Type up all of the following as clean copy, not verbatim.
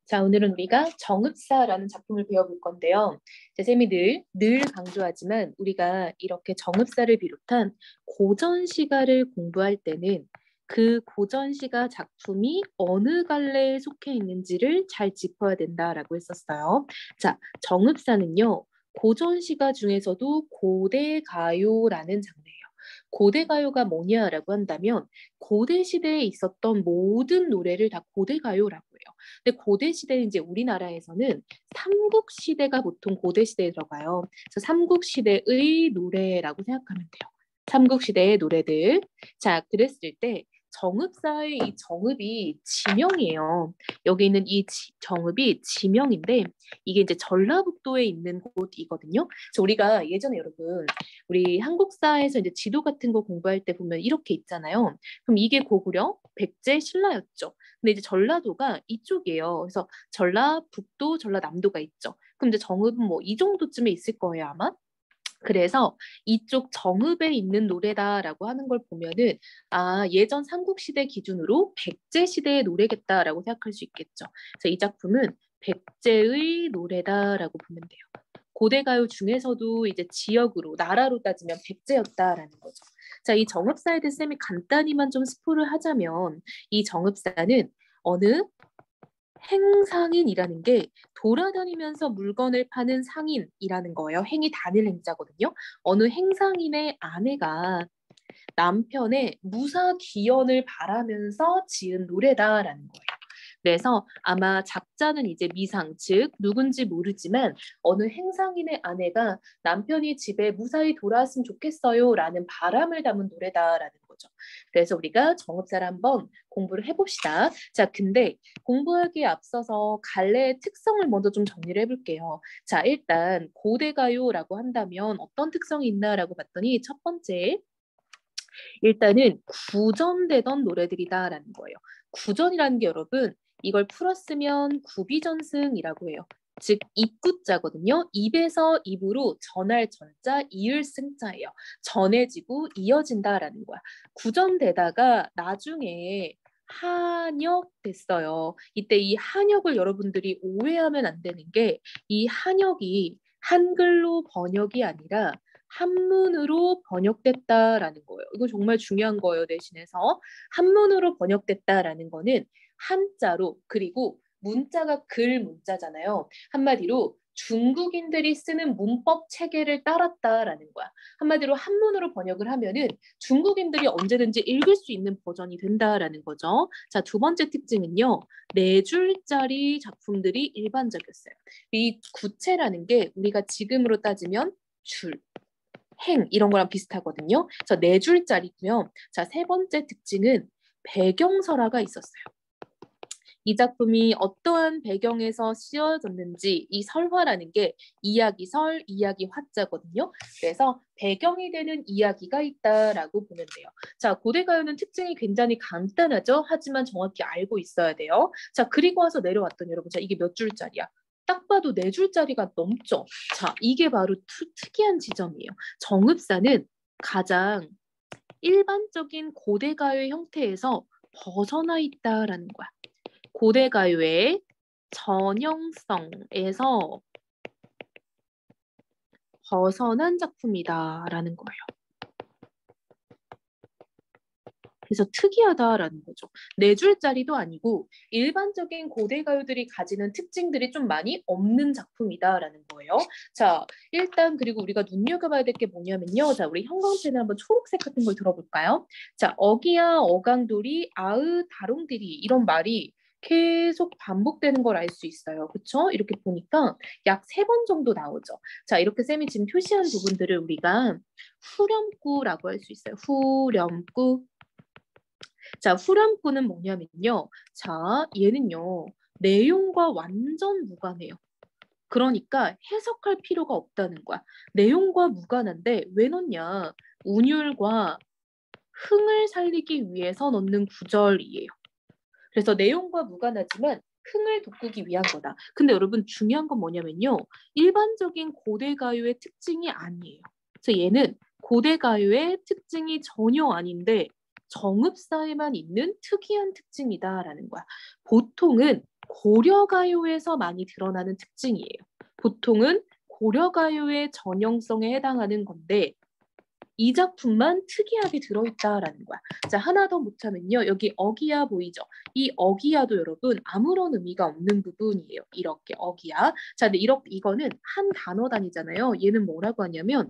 자, 오늘은 우리가 정읍사라는 작품을 배워볼 건데요. 쌤이 늘 강조하지만 우리가 이렇게 정읍사를 비롯한 고전시가를 공부할 때는 그 고전시가 작품이 어느 갈래에 속해 있는지를 잘 짚어야 된다라고 했었어요. 자, 정읍사는요. 고전시가 중에서도 고대가요라는 장르예요. 고대가요가 뭐냐라고 한다면 고대 시대에 있었던 모든 노래를 다 고대가요라고 해요. 근데 고대 시대는 이제 우리나라에서는 삼국 시대가 보통 고대 시대에 들어가요. 그래서 삼국 시대의 노래라고 생각하면 돼요. 삼국 시대의 노래들. 자, 그랬을 때 정읍사의 이 정읍이 지명이에요. 여기 있는 이 정읍이 지명인데 이게 이제 전라북도에 있는 곳이거든요. 그래서 우리가 예전에 여러분 우리 한국사에서 이제 지도 같은 거 공부할 때 보면 이렇게 있잖아요. 그럼 이게 고구려, 백제, 신라였죠. 근데 이제 전라도가 이쪽이에요. 그래서 전라북도, 전라남도가 있죠. 그럼 이제 정읍은 뭐 이 정도쯤에 있을 거예요, 아마. 그래서 이쪽 정읍에 있는 노래다라고 하는 걸 보면은 예전 삼국시대 기준으로 백제시대의 노래겠다라고 생각할 수 있겠죠. 그래서 이 작품은 백제의 노래다라고 보면 돼요. 고대가요 중에서도 이제 지역으로 나라로 따지면 백제였다라는 거죠. 자, 이 정읍사에 대해서 쌤이 간단히만 좀 스포를 하자면 이 정읍사는 어느 행상인이라는 게 돌아다니면서 물건을 파는 상인이라는 거예요. 행이 다닐 행자거든요. 어느 행상인의 아내가 남편의 무사 귀연을 바라면서 지은 노래다라는 거예요. 그래서 아마 작자는 이제 미상, 즉 누군지 모르지만 어느 행상인의 아내가 남편이 집에 무사히 돌아왔으면 좋겠어요 라는 바람을 담은 노래다라는 거죠. 그래서 우리가 정읍사를 한번 공부를 해봅시다. 자, 근데 공부하기에 앞서서 갈래의 특성을 먼저 좀 정리를 해볼게요. 자, 일단 고대가요라고 한다면 어떤 특성이 있나라고 봤더니 첫 번째, 일단은 구전되던 노래들이다라는 거예요. 구전이라는 게 여러분 이걸 풀었으면 구비전승이라고 해요. 즉 입구자거든요. 입에서 입으로 전할 전자, 이을 승자예요. 전해지고 이어진다라는 거야. 구전되다가 나중에 한역 됐어요. 이때 이 한역을 여러분들이 오해하면 안 되는 게 이 한역이 한글로 번역이 아니라 한문으로 번역됐다라는 거예요. 이거 정말 중요한 거예요, 내신에서. 한문으로 번역됐다라는 거는 한자로, 그리고 문자가 글 문자잖아요. 한마디로 중국인들이 쓰는 문법 체계를 따랐다라는 거야. 한마디로 한문으로 번역을 하면은 중국인들이 언제든지 읽을 수 있는 버전이 된다라는 거죠. 자, 두 번째 특징은요. 네 줄짜리 작품들이 일반적이었어요. 이 구체라는 게 우리가 지금으로 따지면 줄, 행 이런 거랑 비슷하거든요. 그래서 네 줄짜리고요. 자, 세 번째 특징은 배경설화가 있었어요. 이 작품이 어떠한 배경에서 씌워졌는지 이 설화라는 게 이야기설, 이야기화자거든요. 그래서 배경이 되는 이야기가 있다라고 보면 돼요. 자, 고대가요는 특징이 굉장히 간단하죠. 하지만 정확히 알고 있어야 돼요. 자, 그리고 와서 내려왔더니 여러분, 자, 이게 몇 줄짜리야? 딱 봐도 네 줄짜리가 넘죠. 자, 이게 바로 특이한 지점이에요. 정읍사는 가장 일반적인 고대가요의 형태에서 벗어나 있다라는 거야. 고대가요의 전형성에서 벗어난 작품이다라는 거예요. 그래서 특이하다라는 거죠. 네 줄짜리도 아니고 일반적인 고대가요들이 가지는 특징들이 좀 많이 없는 작품이다라는 거예요. 자, 일단 그리고 우리가 눈여겨봐야 될 게 뭐냐면요. 자, 우리 형광펜을 한번 초록색 같은 걸 들어볼까요? 자, 어기야, 어강돌이, 아으, 다롱들이 이런 말이 계속 반복되는 걸 알 수 있어요. 그렇죠? 이렇게 보니까 약 3번 정도 나오죠. 자, 이렇게 쌤이 지금 표시한 부분들을 우리가 후렴구라고 할 수 있어요. 후렴구. 자, 후렴구는 뭐냐면요. 자, 얘는요. 내용과 완전 무관해요. 그러니까 해석할 필요가 없다는 거야. 내용과 무관한데 왜 넣냐? 운율과 흥을 살리기 위해서 넣는 구절이에요. 그래서 내용과 무관하지만 흥을 돋구기 위한 거다. 근데 여러분 중요한 건 뭐냐면요. 일반적인 고대가요의 특징이 아니에요. 그래서 얘는 고대가요의 특징이 전혀 아닌데 정읍사에만 있는 특이한 특징이다라는 거야. 보통은 고려가요에서 많이 드러나는 특징이에요. 보통은 고려가요의 전형성에 해당하는 건데 이 작품만 특이하게 들어있다라는 거야. 자, 하나 더 못하면요. 여기 어기야 보이죠? 이 어기야도 여러분 아무런 의미가 없는 부분이에요. 이렇게 어기야. 자, 근데 이거는 한 단어 단위잖아요. 얘는 뭐라고 하냐면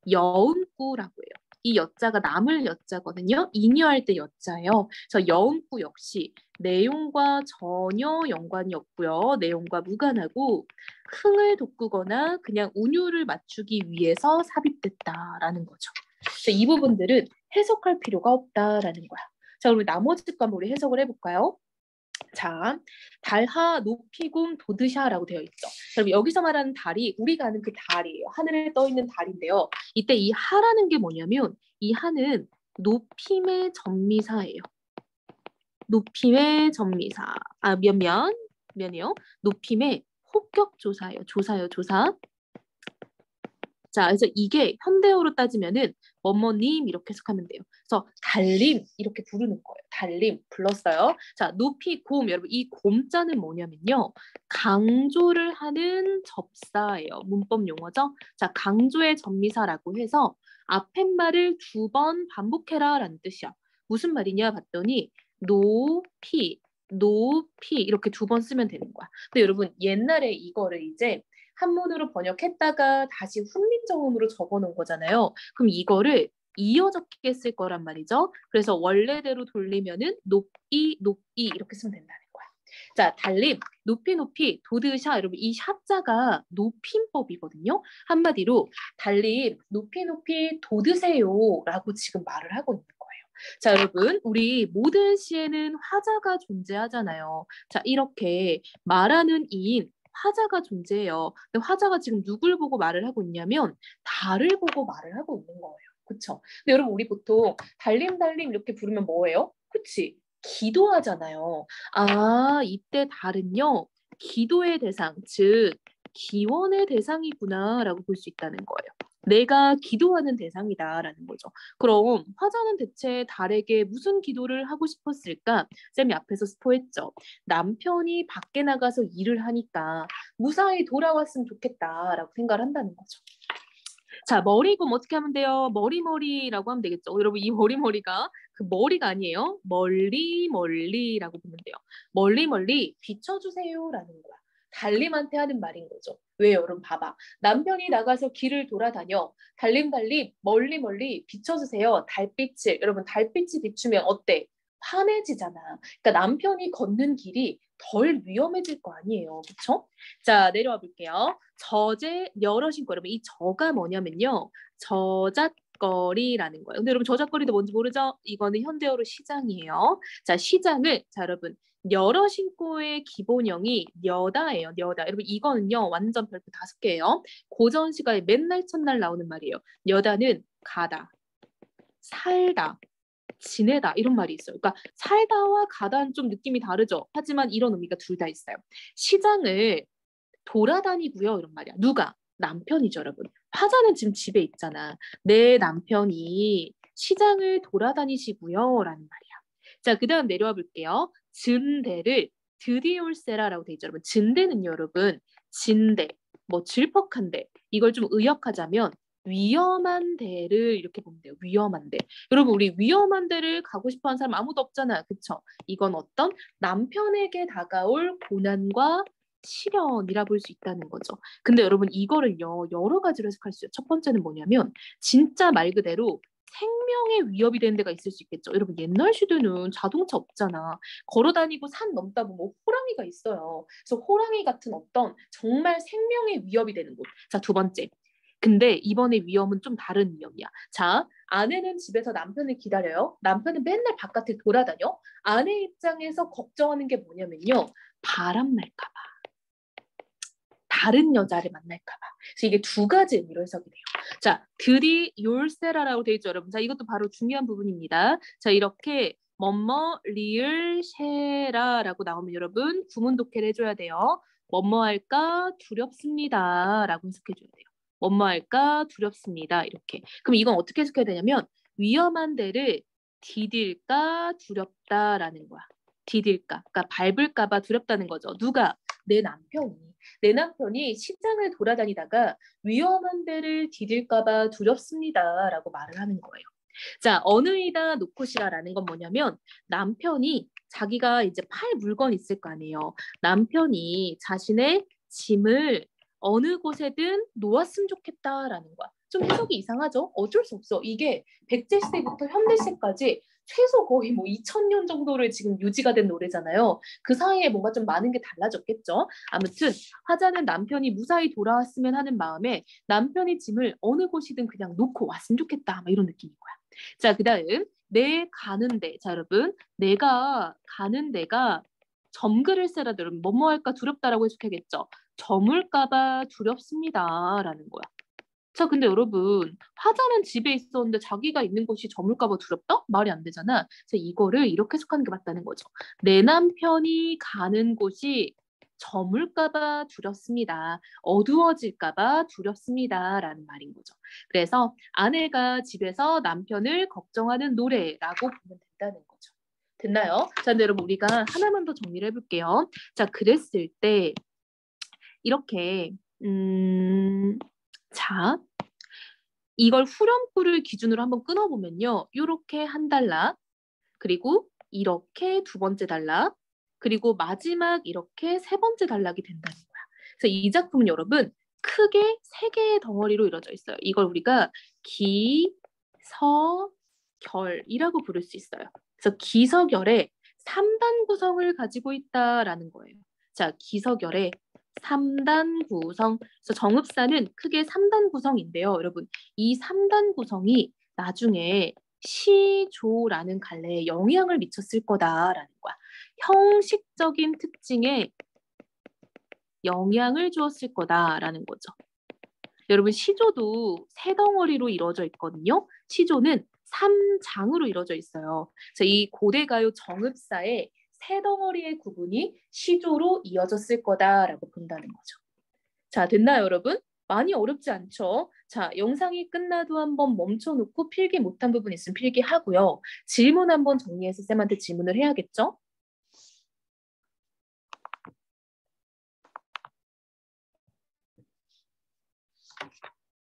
여음구라고 해요. 이 여자가 남을 여자거든요. 잉여할 때 여자예요. 그래서 여음구 역시 내용과 전혀 연관이 없고요. 내용과 무관하고 흥을 돋구거나 그냥 운율을 맞추기 위해서 삽입됐다라는 거죠. 이 부분들은 해석할 필요가 없다라는 거야. 자, 그럼 나머지 거 한번 우리 해석을 해볼까요? 자, 달하 높이굼 도드샤라고 되어 있죠. 그럼 여기서 말하는 달이 우리가 아는 그 달이에요. 하늘에 떠 있는 달인데요. 이때 이 하라는 게 뭐냐면 이 하는 높임의 전미사예요. 높임의 전미사. 면이요. 높임의 호격조사예요. 조사. 자, 그래서 이게 현대어로 따지면은 뭐뭐님 이렇게 해석하면 돼요. 그래서 달림 이렇게 부르는 거예요. 달림 불렀어요. 자, 높이 곰 여러분 이 곰자는 뭐냐면요. 강조를 하는 접사예요. 문법 용어죠. 자, 강조의 접미사라고 해서 앞에 말을 2번 반복해라라는 뜻이야. 무슨 말이냐 봤더니 높이 이렇게 2번 쓰면 되는 거야. 근데 여러분 옛날에 이거를 이제 한문으로 번역했다가 다시 훈민정음으로 적어놓은 거잖아요. 그럼 이거를 이어 적겠을 거란 말이죠. 그래서 원래대로 돌리면은 높이 이렇게 쓰면 된다는 거야. 자, 달림, 높이, 도드샤. 여러분 이 샤자가 높임법이거든요. 한마디로 달림, 높이, 도드세요라고 지금 말을 하고 있는 거예요. 자, 여러분 우리 모든 시에는 화자가 존재하잖아요. 자, 이렇게 말하는 이인 화자가 존재해요. 근데 화자가 지금 누굴 보고 말을 하고 있냐면 달을 보고 말을 하고 있는 거예요. 그쵸? 근데 여러분 우리 보통 달림 이렇게 부르면 뭐예요? 그치? 기도하잖아요. 아, 이때 달은요. 기도의 대상, 즉 기원의 대상이구나라고 볼 수 있다는 거예요. 내가 기도하는 대상이다라는 거죠. 그럼 화자는 대체 달에게 무슨 기도를 하고 싶었을까? 쌤이 앞에서 스포했죠. 남편이 밖에 나가서 일을 하니까 무사히 돌아왔으면 좋겠다라고 생각을 한다는 거죠. 자, 머리곰 어떻게 하면 돼요? 머리라고 하면 되겠죠. 여러분 이 머리가 그 머리가 아니에요. 멀리라고 보면 돼요. 멀리 비춰주세요라는 거야. 달림한테 하는 말인 거죠. 왜 여러분 봐봐. 남편이 나가서 길을 돌아다녀. 달림 멀리 비춰주세요. 달빛을. 여러분 달빛이 비추면 어때? 환해지잖아. 그러니까 남편이 걷는 길이 덜 위험해질 거 아니에요. 그렇죠? 자, 내려와 볼게요. 저제 여러 신고 여러분 이 저가 뭐냐면요. 저잣거리라는 거예요. 근데 여러분 저잣거리도 뭔지 모르죠? 이거는 현대어로 시장이에요. 자, 시장을 자 여러분 여러 신고의 기본형이 녀다예요. 녀다. 여러분 이거는요. 완전 별표 5개예요. 고전 시간에 맨날 첫날 나오는 말이에요. 녀다는 가다, 살다, 지내다 이런 말이 있어요. 그러니까 살다와 가다는 좀 느낌이 다르죠. 하지만 이런 의미가 둘 다 있어요. 시장을 돌아다니고요. 이런 말이야. 누가? 남편이죠, 여러분. 화자는 지금 집에 있잖아. 내 남편이 시장을 돌아다니시고요. 라는 말이야. 자, 그 다음 내려와 볼게요. 증대를 드디올세라라고 돼 있죠, 여러분. 증대는 여러분, 진대, 뭐 질퍽한데 이걸 좀 의역하자면 위험한 데를 이렇게 보면 돼요. 위험한 데. 여러분 우리 위험한 데를 가고 싶어하는 사람 아무도 없잖아요. 그쵸? 이건 어떤 남편에게 다가올 고난과 시련이라 볼 수 있다는 거죠. 근데 여러분 이거를요 여러 가지로 해석할 수 있어요. 첫 번째는 뭐냐면 진짜 말 그대로 생명의 위협이 되는 데가 있을 수 있겠죠. 여러분 옛날 시대는 자동차 없잖아. 걸어다니고 산 넘다 보면 호랑이가 있어요. 그래서 호랑이 같은 어떤 정말 생명의 위협이 되는 곳. 자, 두 번째. 근데 이번에 위험은 좀 다른 위험이야. 자, 아내는 집에서 남편을 기다려요. 남편은 맨날 바깥에 돌아다녀. 아내 입장에서 걱정하는 게 뭐냐면요. 바람 날까 봐. 다른 여자를 만날까 봐. 그래서 이게 두 가지 의미로 해석이 돼요. 자, 드리 욜세라라고 되어 있죠, 여러분. 자, 이것도 바로 중요한 부분입니다. 자, 이렇게 뭐뭐 리을 쉐라라고 나오면 여러분 구문 독해를 해줘야 돼요. 뭐뭐 할까 두렵습니다라고 해석해줘야 돼요. 뭐뭐 할까 두렵습니다 이렇게. 그럼 이건 어떻게 해석해야 되냐면 위험한 데를 디딜까 두렵다라는 거야. 디딜까. 그러니까 밟을까 봐 두렵다는 거죠. 누가? 내 남편이. 내 남편이 시장을 돌아다니다가 위험한 데를 디딜까 봐 두렵습니다라고 말을 하는 거예요. 자, 어느이다 놓고시라라는 건 뭐냐면 남편이 자기가 이제 팔 물건 있을 거 아니에요. 남편이 자신의 짐을 어느 곳에든 놓았으면 좋겠다라는 거야. 좀 해석이 이상하죠? 어쩔 수 없어. 이게 백제 시대부터 현대 시대까지 최소 거의 뭐 2000년 정도를 지금 유지가 된 노래잖아요. 그 사이에 뭔가 좀 많은 게 달라졌겠죠. 아무튼 화자는 남편이 무사히 돌아왔으면 하는 마음에 남편의 짐을 어느 곳이든 그냥 놓고 왔으면 좋겠다. 막 이런 느낌인 거야. 자, 그다음 내 가는 데. 자, 여러분. 내가 가는 데가 점글을 세라도 여러분 뭐뭐 할까 두렵다라고 해석하겠죠. 저물까 봐 두렵습니다라는 거야. 자, 근데 여러분, 화자는 집에 있었는데 자기가 있는 곳이 저물까 봐 두렵다? 말이 안 되잖아. 그래서 이거를 이렇게 해석하는 게 맞다는 거죠. 내 남편이 가는 곳이 저물까 봐 두렵습니다. 어두워질까 봐 두렵습니다. 라는 말인 거죠. 그래서 아내가 집에서 남편을 걱정하는 노래라고 보면 된다는 거죠. 됐나요? 자, 근데 여러분 우리가 하나만 더 정리를 해볼게요. 자, 그랬을 때 이렇게 자, 이걸 후렴구를 기준으로 한번 끊어보면요. 이렇게 한 단락, 그리고 이렇게 두 번째 단락, 그리고 마지막 이렇게 세 번째 단락이 된다는 거야. 그래서 이 작품은 여러분 크게 세 개의 덩어리로 이루어져 있어요. 이걸 우리가 기, 서, 결이라고 부를 수 있어요. 그래서 기서결의 3단 구성을 가지고 있다라는 거예요. 자, 기서결의 3단 구성. 그래서 정읍사는 크게 3단 구성인데요. 여러분, 이 3단 구성이 나중에 시조라는 갈래에 영향을 미쳤을 거다라는 거야. 형식적인 특징에 영향을 주었을 거다라는 거죠. 여러분, 시조도 세 덩어리로 이루어져 있거든요. 시조는 3장으로 이루어져 있어요. 그래서 이 고대가요 정읍사의 세 덩어리의 구분이 시조로 이어졌을 거다라고 본다는 거죠. 자, 됐나요, 여러분? 많이 어렵지 않죠? 자, 영상이 끝나도 한번 멈춰놓고 필기 못한 부분 있으면 필기하고요. 질문 한번 정리해서 쌤한테 질문을 해야겠죠?